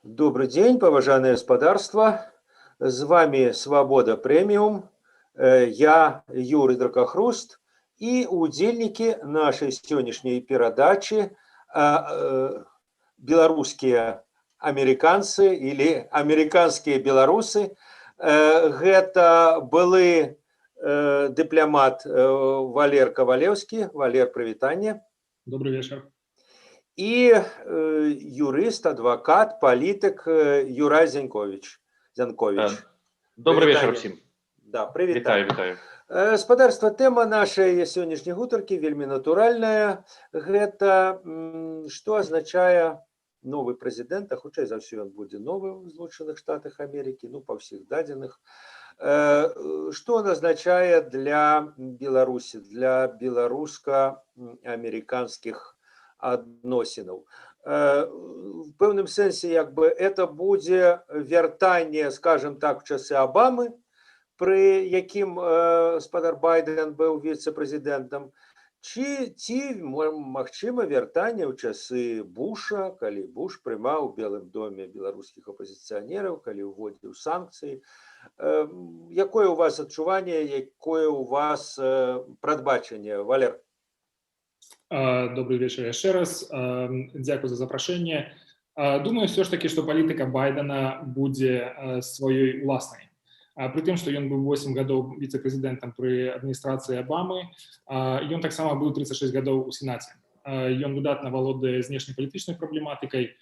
Добрый день, поважанное господарство. С вами Свобода Премиум. Я Юрий Дракохруст и удзельники нашей сегодняшней передачи белорусские американцы или американские белорусы. Это былы дипломат Валер Ковалевский. Валер, привитание. Добрый вечер. И юрист, адвокат, политик Юрай Зянкович. Добрый вечер всем. Да, привет. Вітаю. Господарство, тема нашей сегодняшней гутарки вельми натуральная. Это что означает новый президент, а хутчэй за ўсё ён будзе новы в Злучаных Штатах Америки, ну, по всех дадзеных. Что он означает для Беларуси, для белорусско-американских адносінаў. В пэўным сэнсе як бы это будзе вяртанне, скажем так, в часы Обамы, пры якім гаспадар Байден быў віцэ-прэзідэнтам, ці магчыма вяртанне ў часы Буша, калі Буш прымаў у Белым доме беларускіх апазіцыянераў, калі ўводзіў санкцыі. Якое у вас адчуванне, якое у вас прадбачанне, Валер? Добрый вечер еще раз. Дякую за запрошение. Думаю, все ж таки, что политика Байдена будет своей властной. При том, что он был 8 годов вице-президентом при администрации Обамы, и он так само был 36 годов у Сенате. И он выдатно володает внешнеполитичной проблематикой,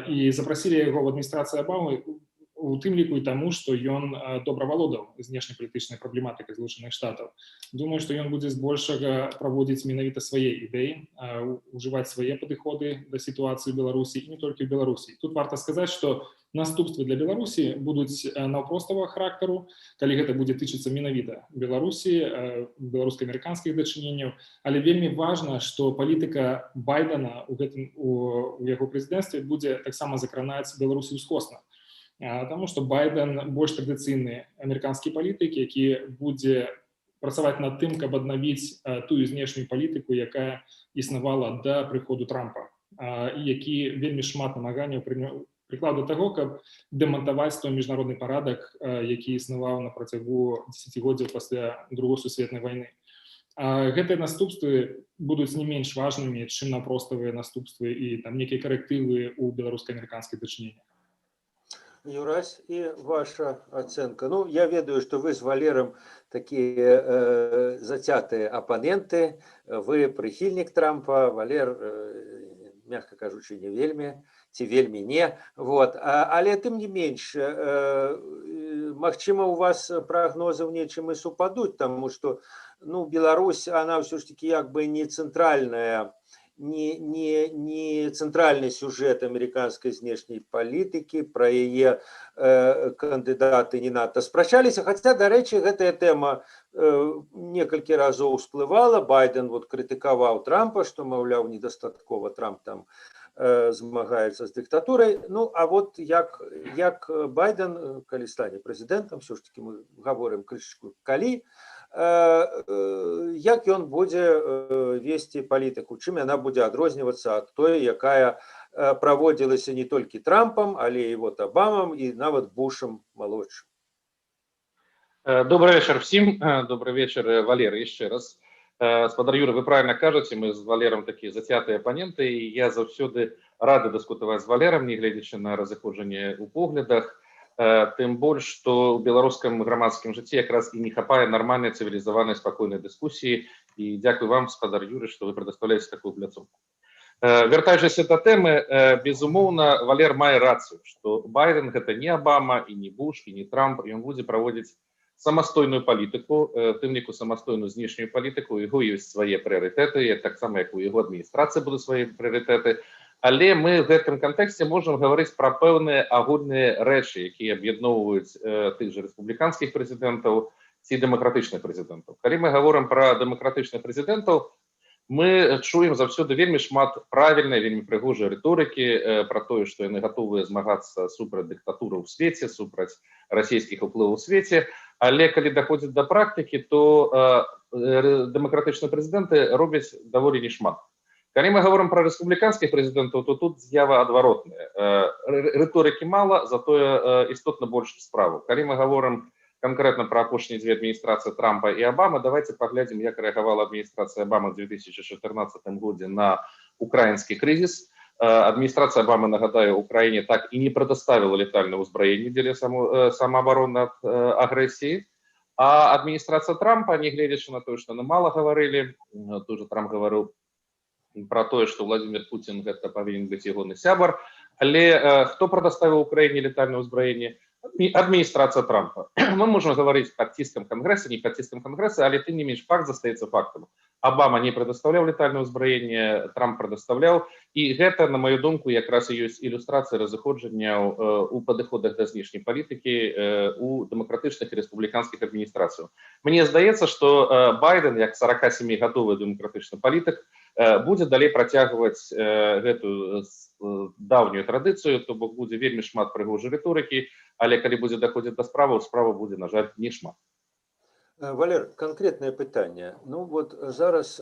и запросили его в администрации Обамы у тым ліку і таму, што ён добра валодаў знешнепалітычнай праблематыкай Злучаных Штатаў. Думаю, што ён будзе збольшага праводзіць менавіта свае ідэі, ужываць свае падыходы да сітуацыі ў Беларусі і не толькі ў Беларусі. Тут варта сказаць, што наступствы для Беларусі будуць наўпроставага характару, калі гэта будзе тычыцца менавіта Беларусі, беларуска-амерыканскіх дачыненняў, але вельмі важна, што палітыка Байдена у яго прэзідэнцтве будзе таксама закранаць Беларусі ўскосна. Таму што Байден больш традыцыйны амерыканскі палітык, які будзе працаваць над тым, каб аднавіць тую знешнюю палітыку, якая існавала да прыходу Трампа, і які вельмі шмат намаганняў прыклаў да таго, каб дэмантаваць той міжнародны парадак, які існаваў на працягу дзесяцігоддзяў пасля Другой сусветнай вайны. Гэтыя наступствы будуць не менш важнымі, чым наўпроставыя наступствы і там некія карэктывы ў беларуска-амерыканскіх дачыненнях. Юрась, и ваша оценка. Ну, я ведаю, что вы с Валером такие затятые оппоненты. Вы прихильник Трампа, Валер, мягко кажучи, не вельми, ці вельми не. Вот. Але тым не менш, магчыма, у вас прогнозы в нечым и супадуть, потому что, ну, Беларусь, она все-таки как бы не центральная, не центральный сюжет американской внешней политики, про ее кандидаты не надо спрачаліся, хотя, до речи, эта тема некалькі разоў всплывала. Байден вот критиковал Трампа, что, маўляў, недостатково Трамп там змагаецца с диктатурой. Ну, а вот як Байден, калі стане президентом, все-таки мы говорим крышечку калі, як ён будзе весці палітыку, чым яна будзе адрознівацца ад той, якая праводзілася не толькі Трампам, але і вот Обамам і нават Бушам малодшым. Добрый вечер всем. Добрый вечер, Валер, еще раз. Господар Юра, вы правильно кажете, мы с Валером такие затятые оппоненты, и я заўсёды рады дыскутаваць з Валером, не гледзячы на разыходжанне ў поглядах. Тым больш, што ў беларускам грамадскім жыцці якраз і не хапае нармальнай цывілізаванай спакойнай дыскусіі. І дзякую вам, гаспадар Юры, што вы прадастаўляеце такую пляцоўку. Вяртаючыся да тэмы, безумоўна, Валер мае рацыю, што Байден гэта не Обама і не Буш і не Трамп, ён будзе праводзіць самастойную палітыку, тым ліку самастойную знешнюю палітыку, у яго ёсць свае прыярытэты, таксама як у яго адміністрацыі будуць свае прыярытэты. Але мы в гэтым кантэксце можам гаварыць пра пэўныя агульныя рэчы, якія аб'ядноўваюць тых жа рэспубліканскіх прэзідэнтаў ці дэмакратычных прэзідэнтаў. Калі мы гаворым пра дэмакратычных прэзідэнтаў, мы чуем заўсёды вельмі шмат правільнай, вельмі прыгожай рыторыкі пра тое, што яны гатовыя змагацца супраць дыктатуры ў свеце, супраць расійскіх уплываў у свеце. Але калі даходзіць да практыкі, то дэмакратычныя прэзідэнты робяць даволі не шмат. Калі мы говорим про рэспубліканскіх прэзідэнтаў, то тут з'ява адваротная. Рыторыкі мала, затое істотна больш справу. Калі мы говорим конкретно про апошнія дзве адміністрацыі Трампа і Обамы, давайте паглядзім, як рэагавала адміністрацыя Обамы в 2014 годзе на украінскі крызіс. Адміністрацыя Обамы, нагадаю, Украіне так і не прадоставіла летальнае ўзбраенне дзеля самаабароны ад агрэсіі. А адміністрацыя Трампа, нягледзячы на тое, што яны мала гаварылі, тоже Трамп гаварыў про тое, што Владимир Путин гэта павінен быць ягоны сябар, але хто прадоставіў Украіне летальнае ўзбраенне? Адміністрацыя Трампа. Мы можем говорить под ціскам Конгресса, не под ціскам Конгресса, але тым не менш факт застаецца фактам. Обама не прадастаўляў летальнае ўзбраенне, Трамп прадастаўляў, і гэта, на мою думку, якраз і ёсць ілюстрацыя разыходжанняў у падыходах да знешняй палітыкі у дэмакратычных і рэспубліканскіх адміністрацыяў. Мне здаецца, што Байден, як 47-гадовы дэмакратычны палітык, будзе далей працягваць гэтую даўнюю традыцыю, то бок будзе вельмі шмат прыгожай рыторыкі, але калі будзе даходзіць да справы будзе, на жаль, не шмат. Валер, конкретное питание. Ну вот зараз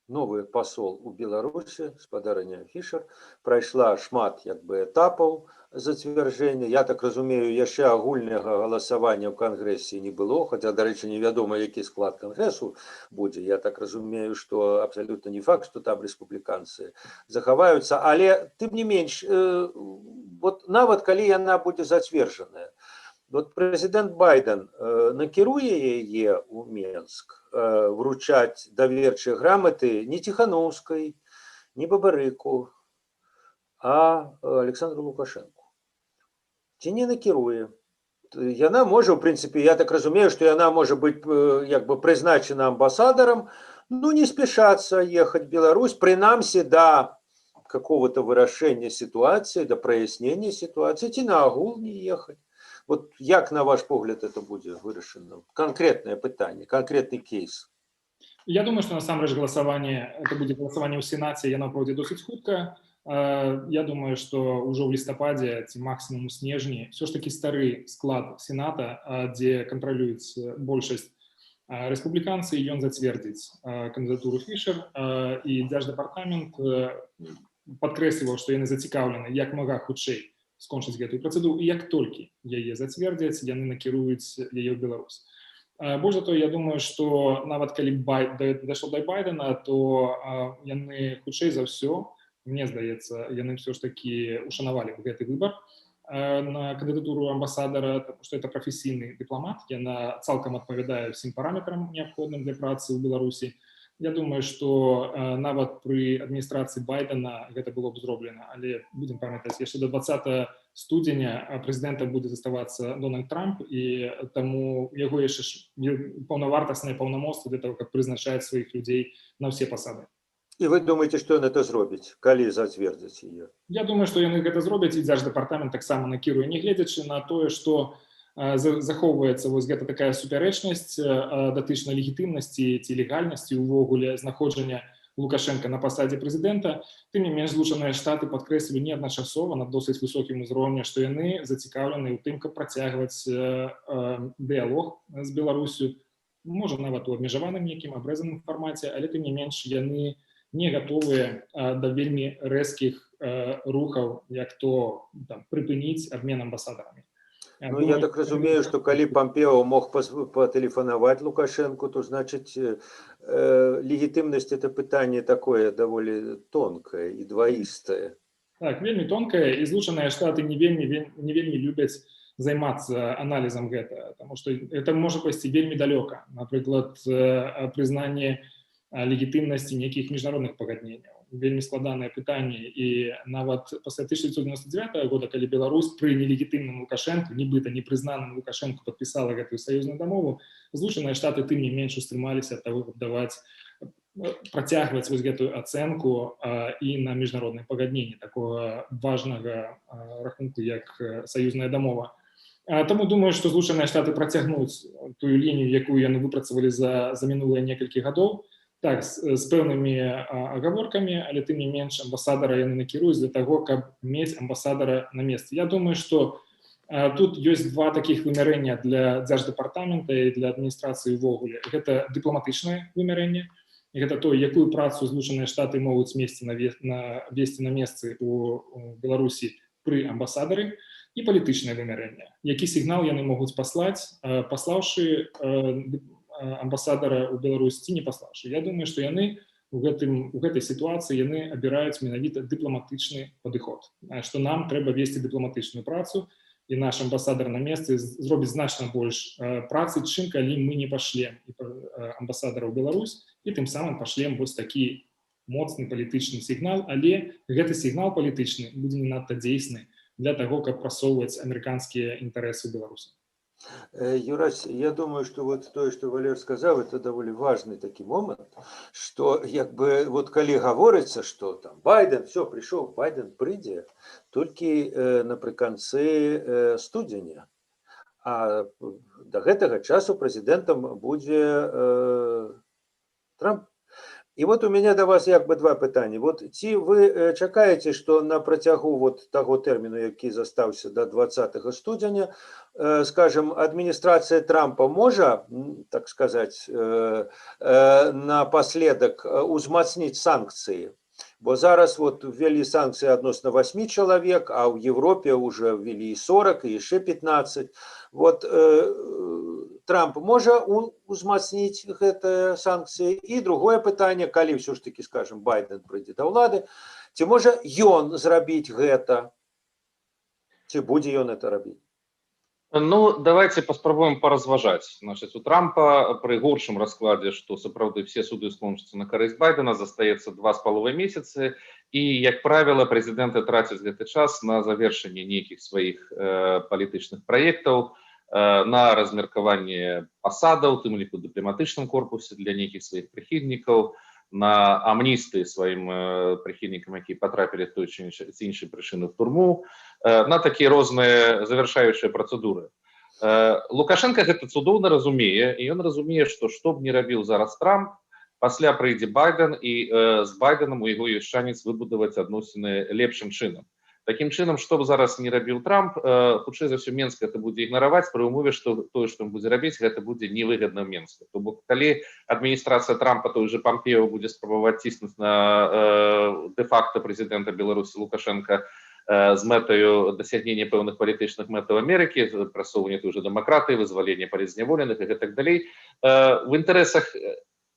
новый посол у Беларуси, спадарня Фішер, пройшла шмат этапаў зацвярджэння. Я так разумею, яшчэ агульнага галасавання ў Кангрэсе не было, хотя, дарэчы, невядома, які склад Кангрэсу будзе. Я так разумею, что абсолютно не факт, что там республиканцы захаваюцца, але тым не менш, вот нават калі яна будзе зацверджаная, вот президент Байден накіруе яе ў Менск вручаць даверчыя граматы не Тихановскай, не Бабарыку, а Александру Лукашенку. Ці не накіруе? Яна можа, в принципе, я так разумею, что яна можа быць прызначена амбасадарам, ну не спешаться ехать в Беларусь, прынамсі до какого-то вырашэння ситуации, до прояснения ситуации, ці на агул не ехать. Вот як, на ваш погляд, это будет вырашено? Конкретное питание, конкретный кейс. Я думаю, что насамрэч это будет голосование ў Сенате, яно пройдзе досыць хутка. Я думаю, что уже в листопаде, максимум у снежні, все ж таки стары склад Сената, где контролюецца большасць рэспубліканцы, і ён зацвердзіць кандыдатуру Фішер, і Дзярждэпартамент падкрэсліваў, што яны зацікаўлены як мага хутчэй скончыць гэтую працэдуру, і як толькі яе зацвердзяць, яны накіруюць яе ў Беларусь. Больш за то, я думаю, што нават калі дайшло да Байдена, то яны хутчэй за ўсё, мне здаецца, яны все ж таки ушанавалі гэты выбар на кандыдатуру амбасадара, потому что это прафесійны дыпламат, яна цалкам адпавядае ўсім параметрам неабходным для працы ў Беларусі. Я думаю, что нават при адміністрацыі Байдена гэта было б зроблена, але будем памятаць, яшчэ до 20 студзеня прэзідэнтам будзе заставацца Дональд Трамп, і таму яго яшчэ паўнавартасныя паўнамоцтвы для того, каб прызначаць сваіх людзей на ўсе пасады. І вы думаеце, што ён это зробіць, калі зацвердзяць яе? Я думаю, што яны гэта зробяць, і Дзярждэпартамент таксама накіруе, нягледзячы на тое, што захоўваецца вось гэта такая супярэчнасць датычна легітымнасці ці легальнасці ўвогуле знаходжання Лукашенка на пасадзе прэзідэнта. Тым не менш, Злучаныя Штаты падкрэслілі неадначасова на досыць высокім узроўні, што яны зацікаўлены ў тым, каб працягваць дыялог з Беларусю, можа нават у абмежаваным нейкім абрэзаным фармаце, але тым не менш яны не гатовыя да вельмі рэзкіх рухаў, як то прыпыніць абмен амбасадарамі. Ну, я так разумею, что коли Помпео мог потелефоновать Лукашенку, то значит легитимность это питание такое довольно тонкое и двоистое. Так, вельмі тонкое, и Злучаныя Штаты не вельмі любяць займацца анализом гэта, потому что это может пойти вельмі далёка. Например, признание легітымнасці нейкіх міжнародных пагадненняў. Вельмі складанае пытанне, і нават пасля 1999 года, калі Беларусь пры нелегітымным Лукашенку, нібыта непрызнаным Лукашенку падпісала гэтую саюзную дамову, Злучаныя Штаты тым не менш устрымаліся ад таго, каб працягваць вось гэтую ацэнку і на міжнароднае пагадненне такого важнага рахунку, як саюзная дамова. Таму думаю, што Злучаныя Штаты працягнуць тую лінію, якую яны выпрацавалі за мінулыя некалькі гадоў, так, з пэўнымі агаворкамі, але тым не менш амбасадара яны накіруюць для таго, каб мець амбасадара на месцы. Я думаю, што тут ёсць два такіх вымярэння для Дзярждэпартамента і для адміністрацыі ўвогуле. Гэта дыпламатычнае вымярэнне. і гэта то, якую працу Злучаныя Штаты могуць весці на месцы у Беларусі пры амбасадары, і палітычнае вымярэнне. Які сігнал яны могуць паслаць, паслаўшы амбасадара ў Беларусь ці не паслаўшы. Я думаю, што яны у гэтай сітуацыі яны абіраюць менавіта дыпламатычны падыход, што нам трэба весці дыпламатычную працу, і наш амбасадар на месцы зробіць значна больш працы, чым калі мы не пашлем амбасадара ў Беларусь, і тым самым пашлем вось такі моцны палітычны сігнал, але гэты сігнал палітычны будзе не надта дзейсны для того, каб прасоўваць амерыканскія інтарэсы ў Беларусі. Юрась, я думаю, что вот то, что Валер сказал, это довольно важный такой момент, что как бы вот коли говорится, что там Байден, все, пришел, Байден прийде, только наприканцы студеня, а до гэтага часу президентом будет Трамп. И вот у меня до вас как бы два пытания. Вот ці вы чакаете, что на працягу вот того терміну, який застався до 20 студеня, скажем, администрация Трампа може, так сказать, напоследок узмацнить санкции? Бо зараз вот ввели санкции относно 8 человек, а в Европе уже ввели 40 и еще 15. Вот Трамп може узмацнить гэтыя санкции? И другое пытанне, калі все ж таки, скажем, Байден прыйдзе да ўлады, ці можа ён зрабіць гэта? Ці будзе ён это рабіць? Ну, давайте паспрабуем поразважаць. Значит, у Трампа при горшым раскладзе, што сапраўды все суды скончацца на карысць Байдена, застаецца 2,5 месяцы, і, як правіла, прэзідэнты трацяць гэты час на завершэнне нейкіх сваіх палітычных праектаў, на размеркаванне пасадаў, тым ліку у дыпламатычным корпусе для нейкіх сваіх прыхільнікаў, на амністыі сваім прыхільнікам, якія патрапілі з той ці іншай прычыны ў турму, на такія розныя завяршаючыя працэдуры. Лукашенко гэта цудоўна разумее, і ён разумее, што б не рабіў зараз Трамп, пасля прыйдзе Байден, і з Байденам у яго ёсць шанец выбудаваць адносіны лепшым чынам. Таким чынам, што б зараз не рабіў Трамп, хутчэй за ўсё Менск гэта будзе ігнараваць пры умове, што тое, што ён будзе рабіць, гэта будзе невыгадна Менску. То бок, калі адміністрацыя Трампа, той же Помпео будзе спрабаваць ціснуць на дэ-факта прэзідэнта Беларусі Лукашенка з мэтаю дасягнення пэўных палітычных мэтаў Амерыкі, прасоўвання той же дэмакратыі, вызвалення палітзняволеных і гэтак далей, в інтарэсах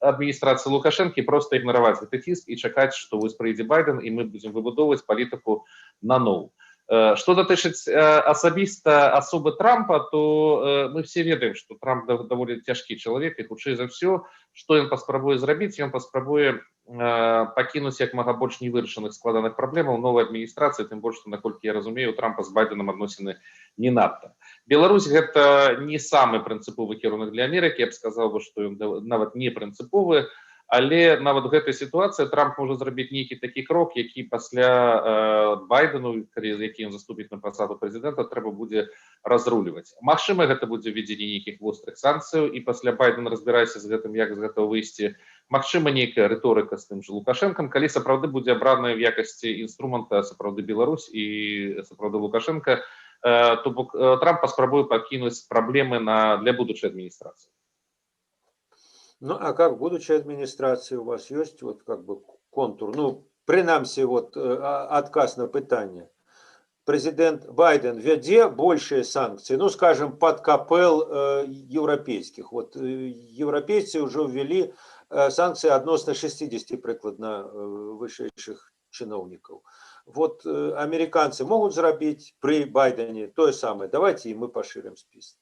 адміністрацыі Лукашэнкі проста ігнараваць гэты ціск і чакаць, што вось прыйдзе Байден і мы будзем выбудоўваць палітыку наноў. Што датычыць асабіста асобы Трампа, то мы все ведаем, што Трамп даволі цяжкі чалавек, і хутчэй за ўсё, што ён паспрабуе зрабіць, ён паспрабуе пакінуць як мага больш невырашаных складаных праблемаў новай адміністрацыі, тым больш, што, наколькі я разумею, у Трампа з Байденам адносіны не надта. Беларусь гэта не самы прынцыповы кірунак для Амерыкі, я б сказаў, што ён нават не прынцыповы, але нават у гэтай сітуацыі Трамп можа зрабіць нейкі такі крок, які пасля Байдену, які ён заступіць на пасаду прэзідэнта, трэба будзе разруліваць. Магчыма, гэта будзе введзенне нейкіх вострых санкцыяў, і пасля Байден разбірайся з гэтым, як з гэтага выйсці. Магчыма, нейкая рыторыка з тым же Лукашэнкам, калі сапраўды будзе абраная в якасці інструмента сапраўды Беларусь і сапраўды Лукашенко, то бок Трамп паспрабуе пакінуць праблемы для будучай адміністрацыі. Ну, а как будущая администрация у вас есть вот как бы контур? Ну, принамсі вот отказ на пытание. Президент Байден введе большие санкции, ну, скажем, под капел европейских. Вот европейцы уже ввели санкции относно 60 прикладно вышейших чиновников. Вот американцы могут зрабіць при Байдене то же самое. Давайте и мы поширим список.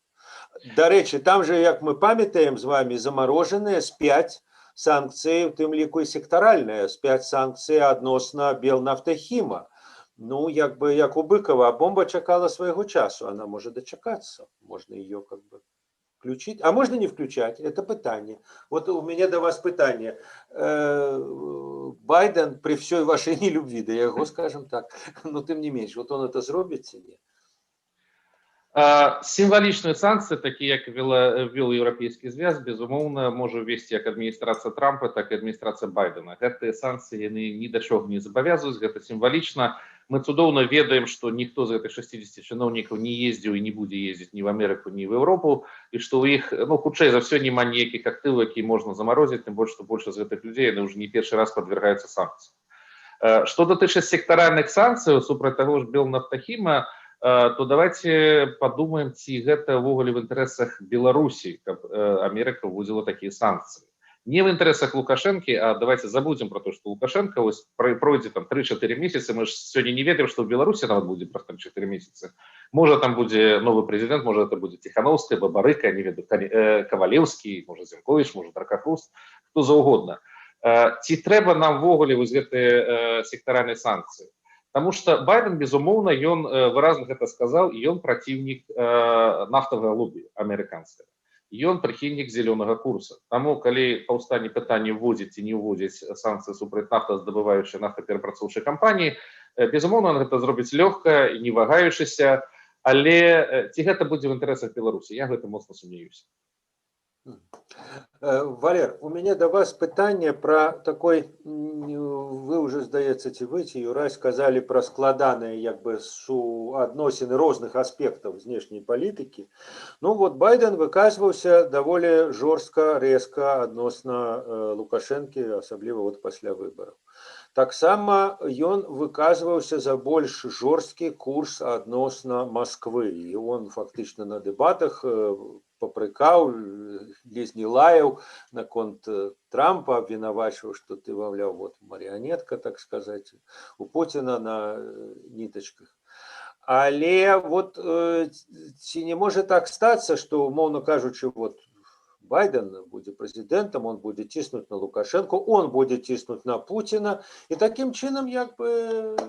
До речі, там же, як ми пам'ятаємо з вами, заморожені з 5 санкцій, в тим ліку і секторальні, з 5 санкцій відносно Белнафтохіма. Ну, якби, як у Бикова, бомба чекала свого часу, вона може дочекатися, можна її как бы включить, а можна не включать, это питання. Вот у меня до вас питання. Байден, при всей вашей нелюбви, да я його, скажем так, но тим не менш, вот он это зробить чи ні? Сімвалічныя санкцыі, такія як ввёл Еўрапейскі звяз, безумоўна, можа ввесці як адміністрацыя Трампа, так і адміністрацыя Байдена. Гэтыя санкцыі яны ні да чого не забавязваюць, гэта сімвалічна. Мы цудоўна ведаем, што ніхто з гэтых 60 чыноўнікаў не ездзіў і не будзе ездзіць ні в Амерыку, ні в Еўропу, і што ў іх, ну, хутчэй за ўсё, няма ніякіх актываў, які можна замарозіць, тым больш, што большасць з гэтых людзей яны ўжо не першы раз падвяргаюцца санкцыям. Што датычыць сектаральных санкцыяў супраць таго ж Белнафтахіма, то давайте падумаем, ці гэта ўвогуле в інтарэсах Беларусі, каб Амерыка ўводзіла такія санкцыі. Не в інтарэсах Лукашэнкі, а давайте забудзем про то, што Лукашенко пройдзе там 3-4 месяцы, мы ж сёння не ведаем, што ў Беларусі нават будзе праз 3-4 месяцы. Можа там будзе новы прэзідэнт, можа это будзе Ціхановская, Бабарыка, не ведаю, Кавалеўскі, можа Зянковіч, можа Дракахруст, хто заўгодна. Ці трэба нам ввогуле вось гэтыя сектаральныя санкцыі? Таму што Байден, безумоўна, ён выразна гэта сказаў, і ён праціўнік нафтавага лобі амерыканскага. Ён прыхільнік зялёнага курса. Таму, калі паўстане пытанне ўводзіць ці не ўводзіць санкцыі супраць нафтаздабываючай, нафтаперапрацоўчай кампаніі, безумоўна, ён гэта зробіць лёгка, не вагаючыся, але ці гэта будзе в інтарэсах Беларусі? Я гэта моцна сумнеюся. Валер, у меня до вас пытание про такой, вы уже, здаецца, ці вы, ці Юрай, сказали про складаныя як бы суадносіны розных аспектаў знешняй палітыкі. Ну вот Байден выказваўся даволі жорстка, рэзка адносна Лукашэнкі, асабліва вот пасля выбараў. Таксама ён выказваўся за больш жорсткі курс адносна Масквы, і он фактычна на дэбатах попрыкаў, ледзь не лаяў наконт Трампа, абвінавачваў, што ты, маўляў, вот марыянетка, так сказаць, у Пуціна на нітачках. Але вот ці не можа так стацца, што, умоўна кажучы, вот Байден будзе прэзідэнтам, он будзе ціснуць на Лукашэнку, он будзе ціснуць на Пуціна, і такім чынам як бы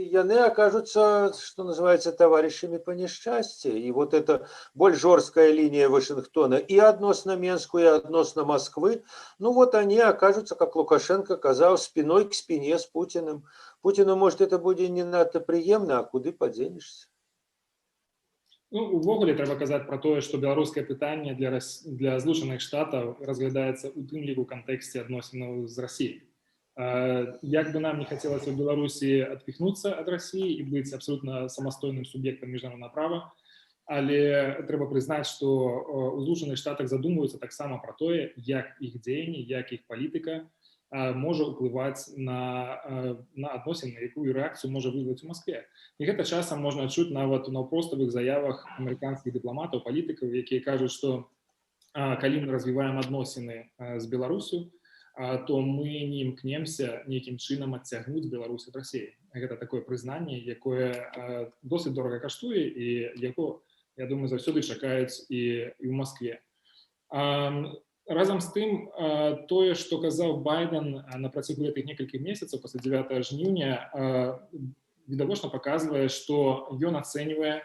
яны акажуцца, што называецца, таварышамі па няшчасці. І вот эта больш жорсткая лінія Вашингтона і адносна Менску, і адносна Москвы, ну вот они окажутся, как Лукашенко казаў, спиной к спине с Путиным. Путину, может, это будзе не надта прыемна, а куды падзенешся? Ну, увогуле трэба казаць пра тое, што беларускае пытанне для Злучаных Штатаў разглядаецца ў тым ліку кантэксце адносінаў з Расіяй. Як бы нам не хацелася ў Беларусі адпіхнуцца ад Расіі і быць абсолютна самастойным суб'ектам міжнароднага права, але трэба прызнаць, што ў Злучаных Штатах задумваюцца таксама пра тое, як іх дзеянні, як іх палітыка можа ўплываць на адносіны, якую рэакцыю можа вызваць у Маскве. І гэта часам можна чуць нават у наўпроставых заявах амерыканскіх дыпламатаў, палітыкаў, якія кажуць, што калі мы развіваем адносіны з Беларусю, то мы не імкнемся нейкім чынам адцягнуць Беларусь ад Расіі. Гэта такое прызнанне, якое досыць дорага каштуе і яго, я думаю, заўсёды чакаюць і ў Маскве. Разам з тым, тое, што казаў Байден на працягу гэтых некалькіх месяцаў пасля 9 жніўня, відавочна паказвае, што ён ацэньвае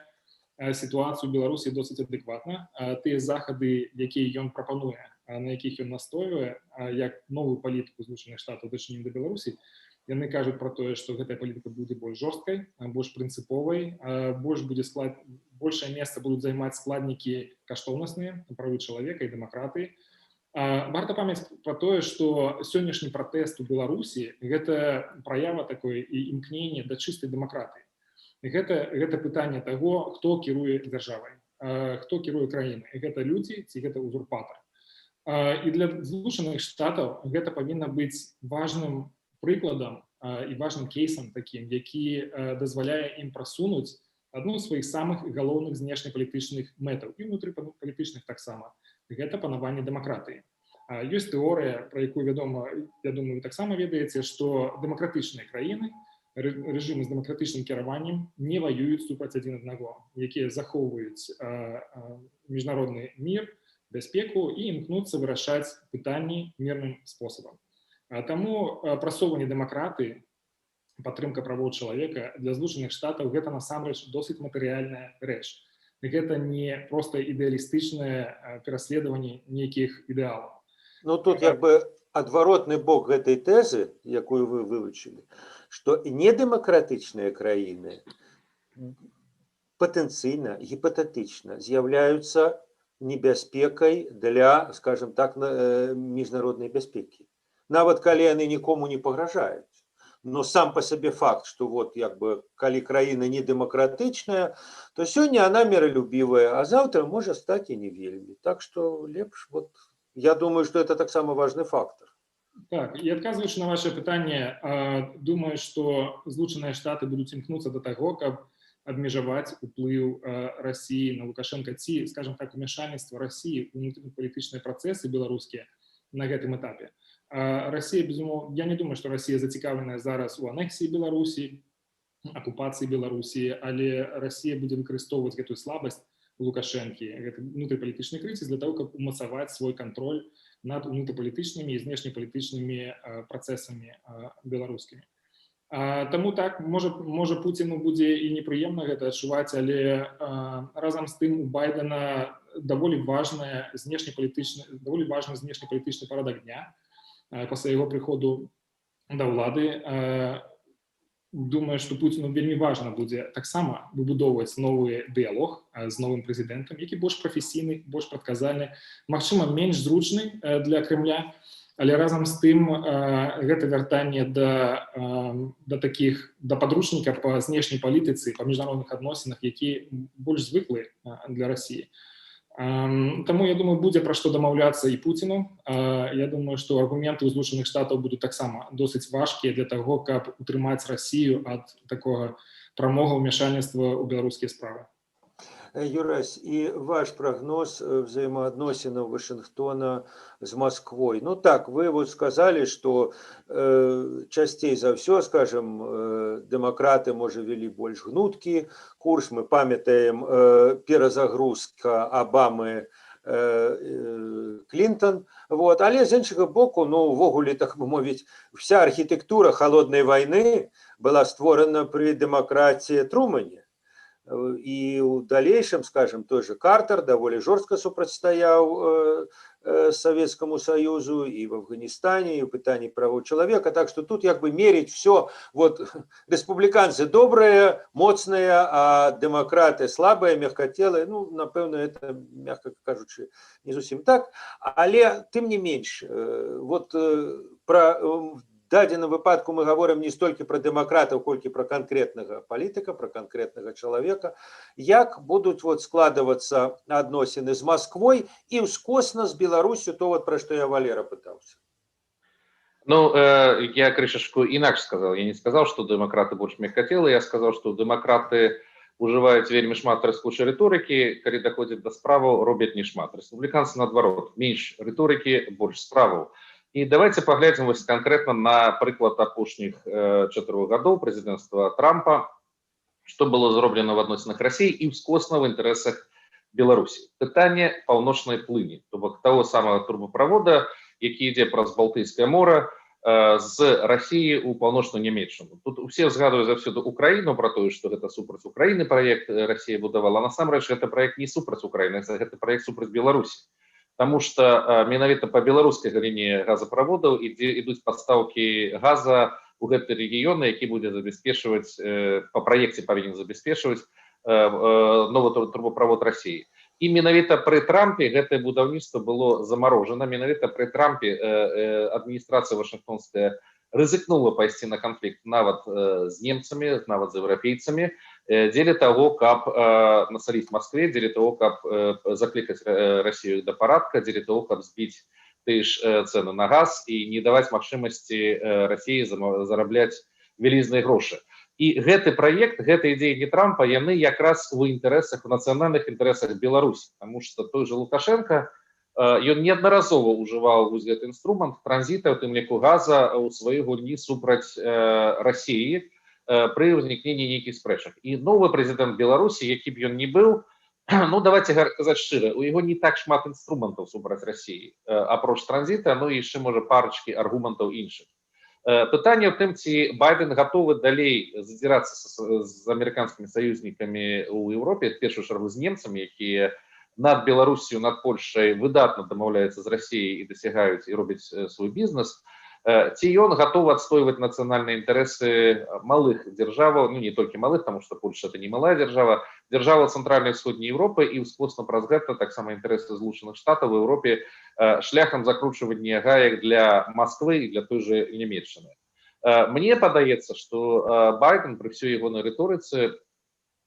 сітуацыю ў Беларусі досыць адэкватна. Тыя захады, якія ён прапануе, на якіх ён настойвае, як новую палітыку Злучаных Штатаў дачынення да Беларусі, яны кажуць пра тое, што гэтая палітыка будзе больш жорсткай, больш прынцыповай, большае месца будуць займаць складнікі каштоўнасныя, правы чалавека і дэмакратыі. Варта памятаць пра тое, што сённяшні пратэст у Беларусі гэта праява такой і імкнення да чыстай дэмакратыі. Гэта пытанне таго, хто кіруе дзяржавай, хто кіруе краінай. Гэта людзі ці гэта узурпатар. І для Злучаных Штатаў гэта павінна быць важным прыкладам і важным кейсам такім, які дазваляе ім прасунуць адну з сваіх самых галоўных знешнепалітычных мэтаў і унутрыпалітычных таксама. Гэта панаванне дэмакратыі. Ёсць тэорыя, пра якую вядома, я думаю, вы таксама ведаеце, што дэмакратычныя краіны, рэжымы з дэмакратычным кіраваннем не ваююць супраць адзін аднаго, якія захоўваюць міжнародны мір, бяспеку і імкнуцца вырашаць пытанні мірным спосабам. Таму прасоўванне дэмакратыі, падтрымка правоў чалавека для Злучаных Штатаў гэта насамрэч досыць матэрыяльная рэч. Гэта не проста ідэалістычнае пераследаванне нейкіх ідэалаў. Ну тут як бы адваротны бок гэтай тэзы, якую вы вывучылі, што недэмакратычныя краіны патэнцыйна, гіпатэтычна з'яўляюцца небяспекай для, скажем так, міжнароднай бяспекі. Нават калі яны нікому не пагражаюць. но сам по себе факт, что вот як бы калі краіна не дэмакратычная, то сёння она миролюбивая, а завтра может стать и не вельмі. Так что лепш, вот, я думаю, что это так самый важный фактор. Так, і адказваючы на ваше пытанне, думаю, што Злучаныя Штаты будуць імкнуцца да таго, каб абмежаваць уплыў Расіі на Лукашенка ці, скажем так, умяшальніцтва Расіі ў унутрыпалітычныя працэсы беларускія на гэтым этапе. Расія, безумоўна, я не думаю, што Расія зацікаўленая зараз у анексіі Беларусі, акупацыі Беларусі, але Расія будзе выкарыстоўваць гэтую слабасць у Лукашэнкі, гэты унутрыпалітычны крызіс для того, каб умацаваць свой кантроль над унутрыпалітычнымі і знешнепалітычнымі працэсамі беларускімі. Таму так, можа Пуціну будзе і непрыемна гэта адчуваць, але разам з тым у Байдена даволі важны знешнепалітычны парадак дня пасля яго прыходу да ўлады. Думаю, што Пуціну вельмі важна будзе таксама выбудоўваць новы дыялог з новым прэзідэнтам, які больш прафесійны, больш прадказальны, магчыма, менш зручны для Крэмля, але разам з тым гэта вяртанне да падручніка па знешняй палітыцы, па міжнародных адносінах, які больш звыклы для Расіі. Таму, я думаю, будзе пра што дамаўляцца і Пуціну. Я думаю, што аргументы ў Злучаных Штатаў будуць таксама досыць важкія для таго, каб утрымаць Расію ад такога прамога ўмяшальніцтва ў беларускія справы. Юрась, и ваш прогноз взаимоотносин Вашингтона с Москвой. Ну так, вы вот сказали, что частей за все, скажем, демократы, может, вели больше гнутки курс. Мы памятаем перезагрузка Обамы Клинтон. Вот. Але з іншого боку, ну, увогуле, так бы мовить, вся архитектура холодной войны была створена при демократии Трумэне. И в дальнейшем, скажем, той же Картер довольно жестко сопротивстоял Советскому Союзу и в Афганистане, и в питании прав человека. Так что тут как бы мерить все, вот республиканцы добрые, моцные, а демократы слабые, мягкотелые. Ну, напевно, это, мягко кажучи, не совсем так. Але тем не меньше, вот про... В дадзеным выпадку мы говорим не столько про демократов, сколько про конкретного политика, про конкретного человека. Як будут вот складываться отношения с Москвой и ускосно с Беларусью, то вот про что я Валера пытался. Ну, я крышечку иначе сказал. Я не сказал, что демократы больше мягкотелые, я сказал, что демократы уживаюць вельмі шмат трэскучай рыторыкі, калі даходзіць да справаў, робяць не шмат. Рэспубліканцы, наадварот, менш рыторыкі, больш справаў. И давайте поглядим конкретно на приклад апошніх 4 гадоў президентства Трампа, что было зроблено в адносінах России и ускосна в интересах Беларуси. Пытание паўночнай плыні, то бок того самого турбопровода, які ідзе праз Балтыйскае море з России у паўночную Нямецчыну. Тут все згадывают заўсёды Украину про то, что это супраць Украины проект Россия будавала, а насамрэч это проект не супраць Украины, это проект супраць Беларуси. Потому что менавіта по беларускай галіне газопроводаў ідуць пастаўкі газа у гэты рэгіёны, які будзе забяспечваць, по праекце павінен забяспечваць новы трубопровод России. І менавіта пры Трампе гэтае будаўніцтва было замарожана. Менавіта пры Трампе адміністрацыя вашынгтонская рызыкнула пайсці на канфлікт нават з немцамі, нават з еўрапейцамі, дзеля того, каб насаліць Москве, дзеля того, каб заклікаць Россию до парадка, дзеля того, каб збіць тыя ж цены на газ і не даваць магчымасці России зарабляць вялізныя грошы. І гэты праект, гэта ідеі не Трампа, яны якраз у інтарэсах, у нацыянальных інтарэсах Беларусі, потому что той же Лукашенко, ён неаднаразова ўжываў гэты інструмент транзіта, у тым ліку газа, у сваёй гульні супраць России при ўзнікненні нейкіх спрэчак. І новы прэзідэнт Беларусі, які б ён не быў, ну давайте казаць шчыра, у яго не так шмат інструментаў супраць России, апроч транзіта, ну і яшчэ можа парачкі аргументаў іншых. Пытанне ў тым, ці Байден гатовы далей задзірацца з амерыканскімі саюзнікамі ў Еўропе, в першую чаргу з немцамі, якія над Беларусью, над Польшай выдатна дамаўляюцца з Россией і дасягаюць і робяць свой бізнес, ці ён гатовы адстойваць нацыянальныя інтарэсы малых дзяржаваў, ну не толькі малых, потому что Польша это не малая дзяржава, дзяржава цэнтральнай і ўсходняй Еўропы, і ускосна праз гэта таксама інтарэсы Злучаных Штатаў в Еўропе шляхам закручвання гаек для Москвы і для той же Нямецчыны. Мне падаецца, што Байден пры ўсёй ягонай рыторыцы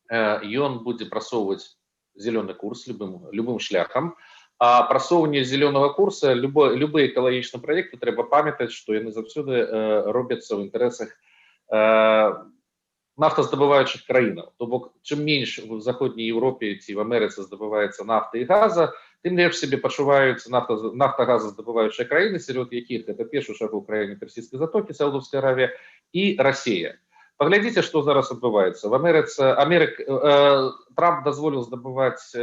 ён будзе прасоўваць зялёны курс любым шляхам. А прасоўванне зялёнага курса, любы экалагічны праекты трэба памятаць, што яны заўсёды робяцца ў інтарэсах нафтаздабываючых краінаў. То бок, чым менш в заходняй Еўропе ці в Амерыцы здабываецца нафта і газа, тым лепш сябе пачуваюць нафтагазаздабываючыя краіны, сярод якіх гэта першую чаргу краіны Персійскай затокі, Саудаўская Аравія і Расія. Паглядзіце, што зараз адбываецца. В Амерыцы Трамп дазволіў здабываць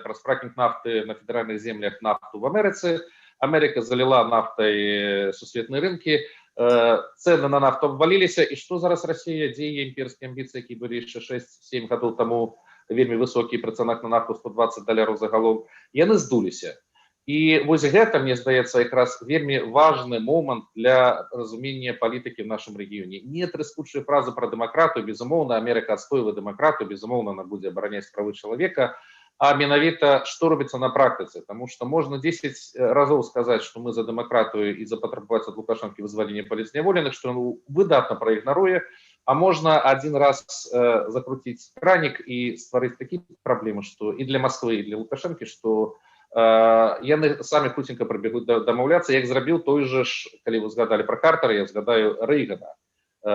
праз фракінг нафты на федэральных землях нафту в Амерыцы. Амерыка заліла нафтай сусветныя рынкі, цены на нафту абваліліся, і што зараз Расія, дзе яе імперскія амбіцыі, які былі яшчэ 6-7 гадоў таму вельмі высокія пры цанах на нафту $120 за галон, яны здуліся. І вось гэта, мне здаецца, якраз вельмі важны момант для разумення палітыкі в нашым рэгіёне. Не трыскучыя фразы пра дэмакратыю, безумоўна, Амерыка адстойвае дэмакратыю, безумоўна, она будзе абараняць правы чалавека, а менавіта што робіцца на практыцы, таму што можна 10 разоў сказаць, што мы за дэмакратыю і запатрабаваць ад Лукашэнкі вызвалення палітзняволеных, што ён выдатна праігнаруе, а можна один раз закруціць кранік і стварыць такі праблемы, што і для Масквы, і для Лукашэнкі, што яны самі хуценька прыбегуць дамаўляцца, як зрабіў той же ж, калі вы згадалі пра Картера, я згадаю Рэйгана,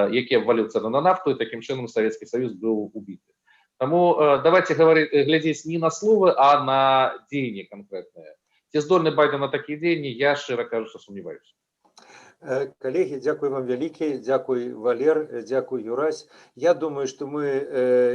які абваліў цэны на нафту, і такім чынам Савецкі Саюз быў убіты. Таму давайте глядзець не на словы, а на дзеянні канкрэтныя. Ці здольны Байден на такія дзеянні, я, шчыра кажучы, сумняваюся. Коллеги, дзякуй вам вялікі, дзякуй Валер, дзякуй Юрась. Я думаю, што мы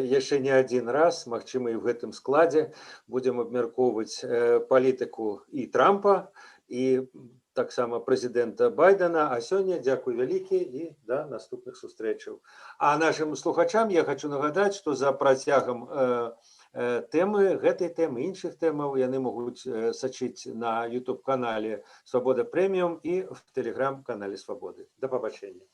яшчэ не адзін раз, магчыма і ў гэтым складзе, будзем абмяркоўваць палітыку і Трампа, і таксама прэзідэнта Байдена. А сёння дзякуй вялікі і да наступных сустрэчаў. А нашым слухачам я хочу нагадаць, што за працягам тэмы, гэтай тэмы, іншых тэмаў яны могуць сачыць на YouTube-канале Свабода Прэміум і в Telegram-канале Свабоды. Да пабачэння.